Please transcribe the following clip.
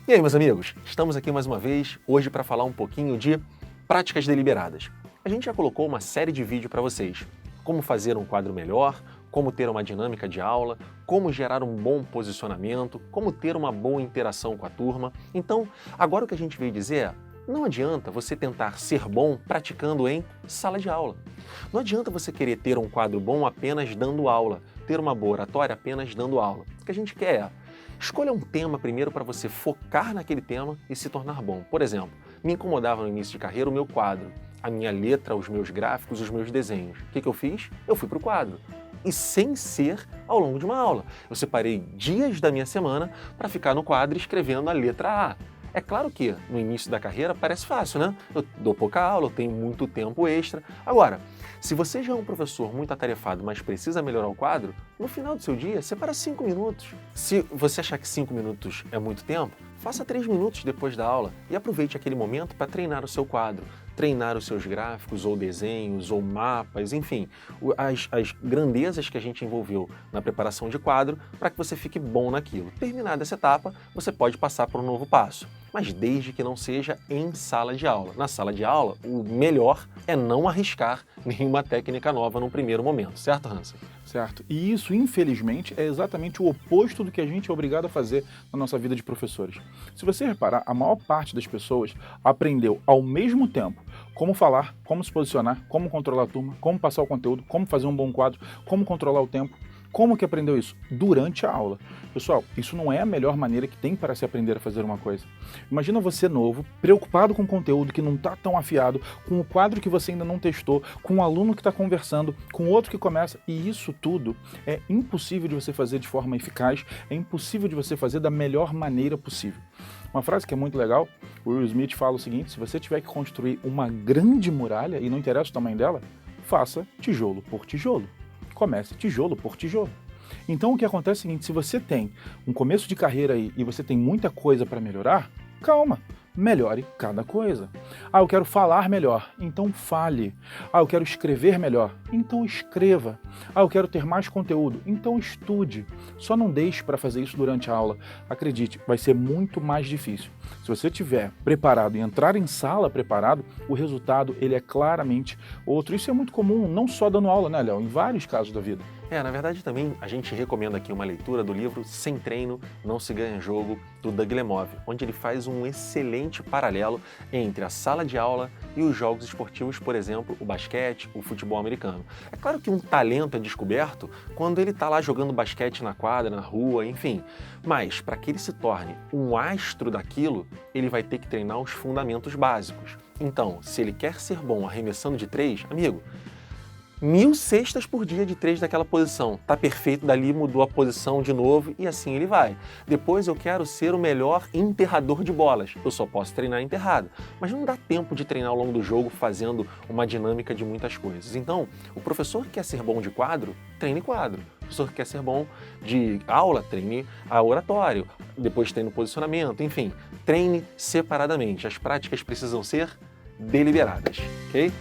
E aí, meus amigos, estamos aqui mais uma vez, hoje para falar um pouquinho de práticas deliberadas. A gente já colocou uma série de vídeos para vocês. Como fazer um quadro melhor, como ter uma dinâmica de aula, como gerar um bom posicionamento, como ter uma boa interação com a turma. Então, agora o que a gente veio dizer é, não adianta você tentar ser bom praticando em sala de aula. Não adianta você querer ter um quadro bom apenas dando aula, ter uma boa oratória apenas dando aula. O que a gente quer é, escolha um tema primeiro para você focar naquele tema e se tornar bom. Por exemplo, me incomodava no início de carreira o meu quadro, a minha letra, os meus gráficos, os meus desenhos. O que eu fiz? Eu fui para o quadro. E sem ser ao longo de uma aula. Eu separei dias da minha semana para ficar no quadro escrevendo a letra A. É claro que no início da carreira parece fácil, né? Eu dou pouca aula, eu tenho muito tempo extra. Agora, se você já é um professor muito atarefado, mas precisa melhorar o quadro, no final do seu dia, separa 5 minutos. Se você achar que 5 minutos é muito tempo, faça 3 minutos depois da aula e aproveite aquele momento para treinar o seu quadro, treinar os seus gráficos, ou desenhos, ou mapas, enfim, as grandezas que a gente envolveu na preparação de quadro para que você fique bom naquilo. Terminada essa etapa, você pode passar para um novo passo, mas desde que não seja em sala de aula. Na sala de aula, o melhor é não arriscar nenhuma técnica nova no primeiro momento, certo, Hansen? Certo. E isso, infelizmente, é exatamente o oposto do que a gente é obrigado a fazer na nossa vida de professores. Se você reparar, a maior parte das pessoas aprendeu ao mesmo tempo como falar, como se posicionar, como controlar a turma, como passar o conteúdo, como fazer um bom quadro, como controlar o tempo. Como que aprendeu isso? Durante a aula. Pessoal, isso não é a melhor maneira que tem para se aprender a fazer uma coisa. Imagina você novo, preocupado com o conteúdo que não está tão afiado, com o quadro que você ainda não testou, com um aluno que está conversando, com outro que começa, e isso tudo é impossível de você fazer de forma eficaz, é impossível de você fazer da melhor maneira possível. Uma frase que é muito legal, o Will Smith fala o seguinte, se você tiver que construir uma grande muralha, e não interessa o tamanho dela, faça tijolo por tijolo. Comece tijolo por tijolo. Então o que acontece é o seguinte, se você tem um começo de carreira aí e você tem muita coisa para melhorar, calma, melhore cada coisa. Ah, eu quero falar melhor, então fale. Ah, eu quero escrever melhor, então escreva. Ah, eu quero ter mais conteúdo, então estude. Só não deixe para fazer isso durante a aula. Acredite, vai ser muito mais difícil. Se você estiver preparado e entrar em sala preparado, o resultado ele é claramente outro. Isso é muito comum, não só dando aula, né, Léo? Em vários casos da vida. Na verdade também a gente recomenda aqui uma leitura do livro Sem Treino, Não Se Ganha Jogo, do Doug Lemov, onde ele faz um excelente paralelo entre a sala de aula e os jogos esportivos, por exemplo, o basquete, o futebol americano. É claro que um talento é descoberto quando ele está lá jogando basquete na quadra, na rua, enfim, mas para que ele se torne um astro daquilo, ele vai ter que treinar os fundamentos básicos. Então, se ele quer ser bom arremessando de 3, amigo, 1000 cestas por dia de 3 daquela posição. Tá perfeito, dali mudou a posição de novo e assim ele vai. Depois eu quero ser o melhor enterrador de bolas. Eu só posso treinar enterrado. Mas não dá tempo de treinar ao longo do jogo fazendo uma dinâmica de muitas coisas. Então, o professor que quer ser bom de quadro, treine quadro. O professor que quer ser bom de aula, treine a oratório. Depois treine o posicionamento, enfim. Treine separadamente. As práticas precisam ser deliberadas, ok?